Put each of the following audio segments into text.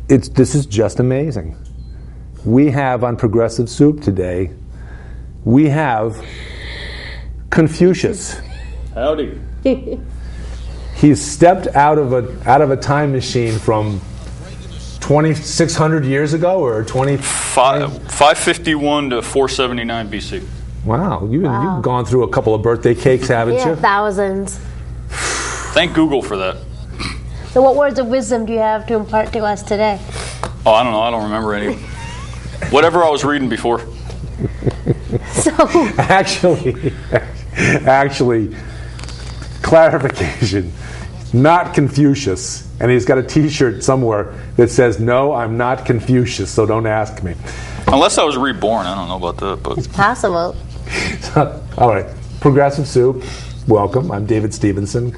this is just amazing. We have on Progressive Soup today, we have Confucius. Howdy. He's stepped out of a time machine from 2,600 years ago, or 551 to 479 BC. Wow, you've gone through a couple of birthday cakes, haven't you? Yeah, thousands. Thank Google for that. So what words of wisdom do you have to impart to us today? Oh, I don't know. I don't remember any. Whatever I was reading before. So actually, clarification. Not Confucius. And he's got a T-shirt somewhere that says, "No, I'm not Confucius, so don't ask me." Unless I was reborn. I don't know about that. But it's possible. All right. Progressive Soup, welcome. I'm David Stevenson.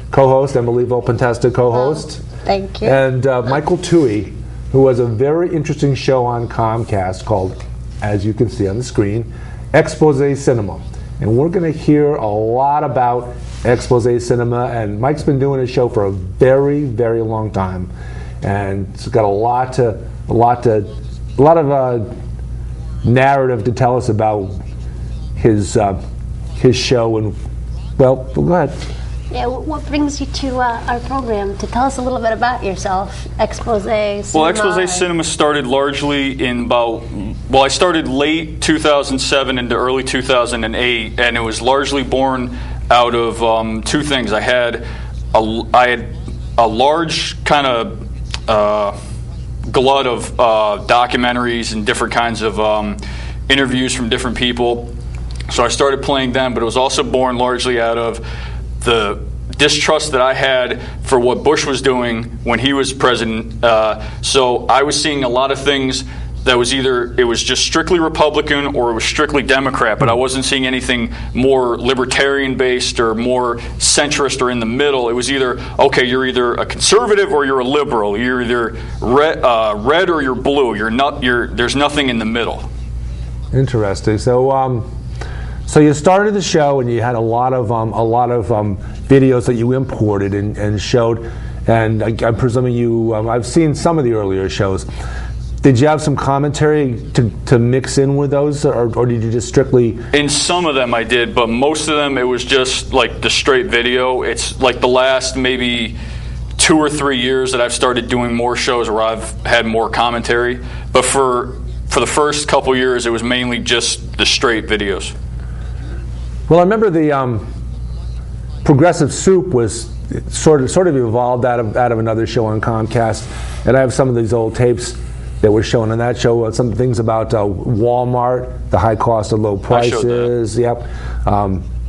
Co-host, Emily Volpintesta, co-host. Thank you. And Michael Tuohey, who has a very interesting show on Comcast called, as you can see on the screen, Expose Cinema. And we're going to hear a lot about Expose Cinema. And Mike's been doing his show for a very, very long time, and it's got a lot of narrative to tell us about his show. And well, go ahead. Yeah, what brings you to our program to tell us a little bit about yourself? Expose Cinema. Well, Expose Cinema started largely in I started late 2007 into early 2008, and it was largely born out of two things. I had a large kind of glut of documentaries and different kinds of interviews from different people. So I started playing them, but it was also born largely out of the distrust that I had for what Bush was doing when he was president. So I was seeing a lot of things that was either it was just strictly Republican or it was strictly Democrat, but I wasn't seeing anything more libertarian-based or more centrist or in the middle. It was either, okay, you're either a conservative or you're a liberal. You're either red or you're blue. There's nothing in the middle. Interesting. So you started the show and you had a lot of videos that you imported and showed, and I'm presuming I've seen some of the earlier shows. Did you have some commentary to mix in with those, or did you just strictly? In some of them I did, but most of them it was just like the straight video. It's like the last maybe 2 or 3 years that I've started doing more shows where I've had more commentary. But for the first couple years, it was mainly just the straight videos. Well, I remember the Progressive Soup was sort of evolved out of another show on Comcast, and I have some of these old tapes that were shown on that show. Some things about Walmart, the high cost of low prices. Yep.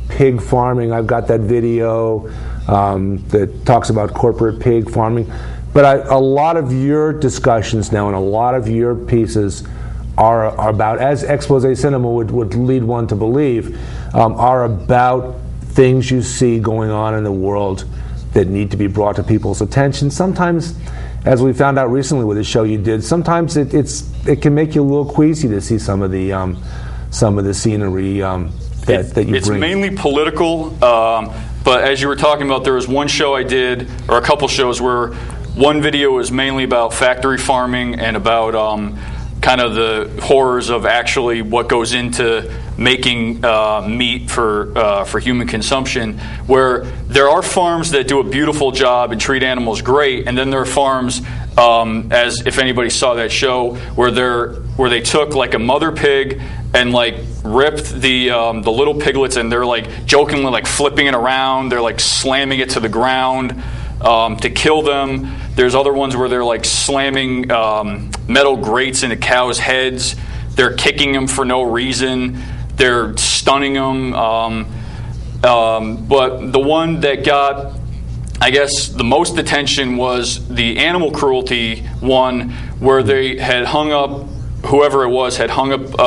Pig farming. I've got that video that talks about corporate pig farming. But a lot of your discussions now and a lot of your pieces are about, as Expose Cinema would lead one to believe, are about things you see going on in the world that need to be brought to people's attention. Sometimes, as we found out recently with the show you did, sometimes it can make you a little queasy to see some of the scenery that you bring. It's mainly political, but as you were talking about, there was one show I did, or a couple shows, where one video was mainly about factory farming and about kind of the horrors of actually what goes into making meat for human consumption, where there are farms that do a beautiful job and treat animals great, and then there are farms, as if anybody saw that show, where they took like a mother pig and like ripped the little piglets, and they're like jokingly like flipping it around, they're like slamming it to the ground to kill them. There's other ones where they're like slamming metal grates into cows' heads. They're kicking them for no reason. They're stunning them. But the one that got, I guess, the most attention was the animal cruelty one, where they had hung up, whoever it was had hung up,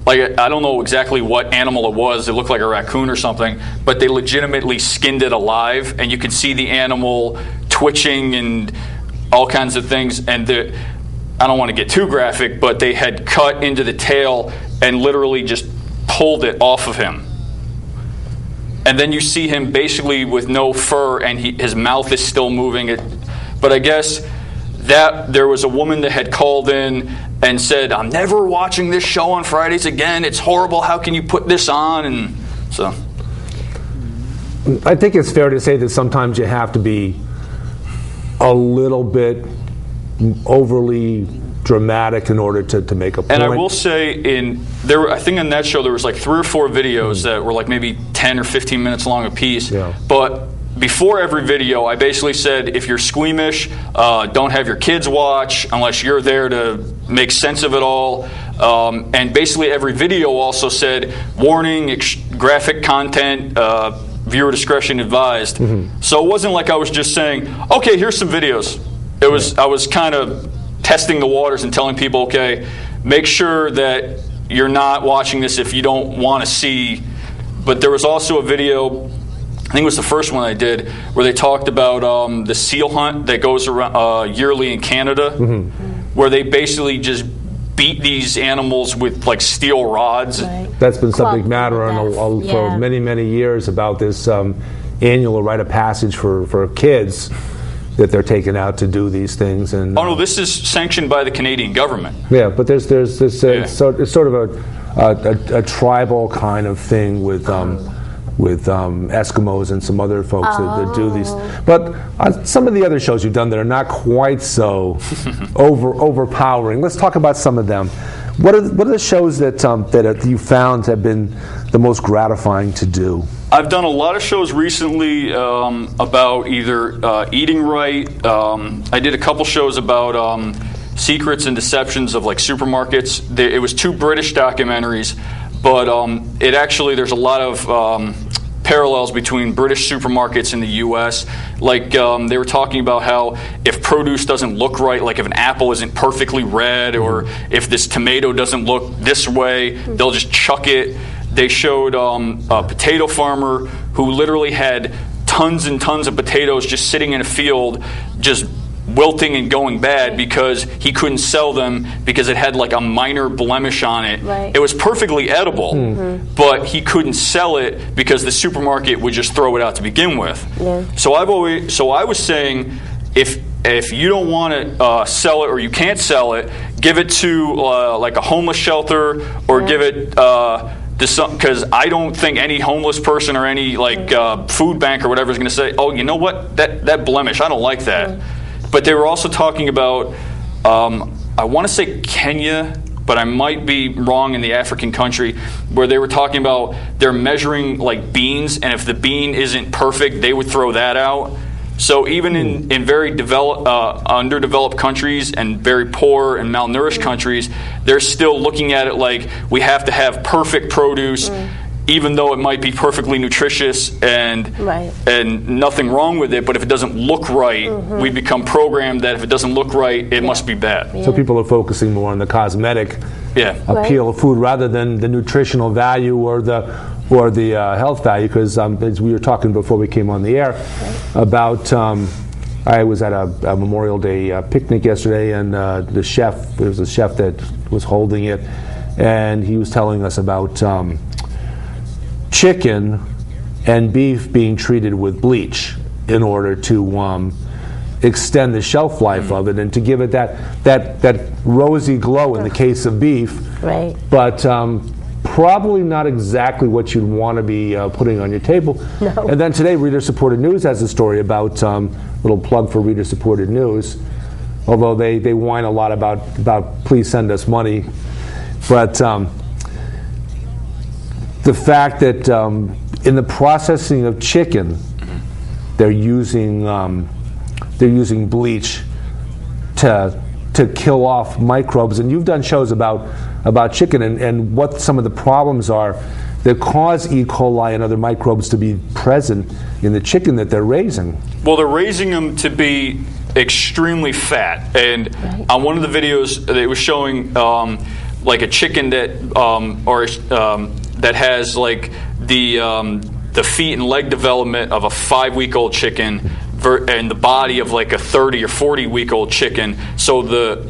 like, I don't know exactly what animal it was. It looked like a raccoon or something, but they legitimately skinned it alive, and you could see the animal twitching and all kinds of things. And I don't want to get too graphic, but they had cut into the tail and literally just pulled it off of him. And then you see him basically with no fur, and his mouth is still moving. But I guess that there was a woman that had called in and said, "I'm never watching this show on Fridays again. It's horrible. How can you put this on?" And so, I think it's fair to say that sometimes you have to be a little bit overly dramatic in order to make a point. and I will say, I think on that show there was like 3 or 4 videos that were like maybe 10 or 15 minutes long a piece. Yeah. But before every video, I basically said, if you're squeamish, don't have your kids watch unless you're there to make sense of it all. And basically every video also said, warning, graphic content, viewer discretion advised. So it wasn't like I was just saying, okay, here's some videos. It was I was kind of testing the waters and telling people, okay, make sure that you're not watching this if you don't want to see. But there was also a video, I think it was the first one I did, where they talked about the seal hunt that goes around yearly in Canada, where they basically just beat these animals with like steel rods. Right. That's been subject Club matter death. for many, many years about this annual rite of passage for kids that they're taken out to do these things. And Oh no, this is sanctioned by the Canadian government. yeah, but there's this Yeah. it's sort of a tribal kind of thing with Eskimos and some other folks that do these. But some of the other shows you've done that are not quite so overpowering. Let's talk about some of them. What are the shows that you found have been the most gratifying to do? I've done a lot of shows recently about either eating right. I did a couple shows about secrets and deceptions of like supermarkets. It was 2 British documentaries, but it actually, there's a lot of parallels between British supermarkets and the U.S. Like they were talking about how if produce doesn't look right, like if an apple isn't perfectly red, or if this tomato doesn't look this way, they'll just chuck it. They showed a potato farmer who literally had tons and tons of potatoes just sitting in a field, just wilting and going bad because he couldn't sell them because it had like a minor blemish on it. Right. It was perfectly edible, but he couldn't sell it because the supermarket would just throw it out to begin with. Yeah. So I was saying, if you don't want to sell it or you can't sell it, give it to like a homeless shelter or give it because I don't think any homeless person or any like food bank or whatever is going to say, oh, you know what, that blemish, I don't like that. But they were also talking about, I want to say Kenya, but I might be wrong, in the African country, where they were talking about they're measuring like beans, and if the bean isn't perfect, they would throw that out. So even in very underdeveloped countries and very poor and malnourished countries, they're still looking at it like we have to have perfect produce, even though it might be perfectly nutritious and nothing wrong with it. But if it doesn't look right, we become programmed that if it doesn't look right, it must be bad. So people are focusing more on the cosmetic appeal of food rather than the nutritional value or the health value. Because as we were talking before we came on the air about, I was at a Memorial Day picnic yesterday, and the chef, there was a chef that was holding it, and he was telling us about chicken and beef being treated with bleach in order to extend the shelf life of it and to give it that rosy glow in the case of beef. Right. But probably not exactly what you'd want to be putting on your table. No. And then today, Reader Supported News has a story about, little plug for Reader Supported News, although they whine a lot about please send us money. But the fact that in the processing of chicken, they're using bleach to kill off microbes. And you've done shows about chicken and what some of the problems are that cause E. coli and other microbes to be present in the chicken that they're raising. Well, they're raising them to be extremely fat. And on one of the videos, it was showing like a chicken that that has like the feet and leg development of a 5-week-old chicken and the body of like a 30 or 40-week-old chicken. So the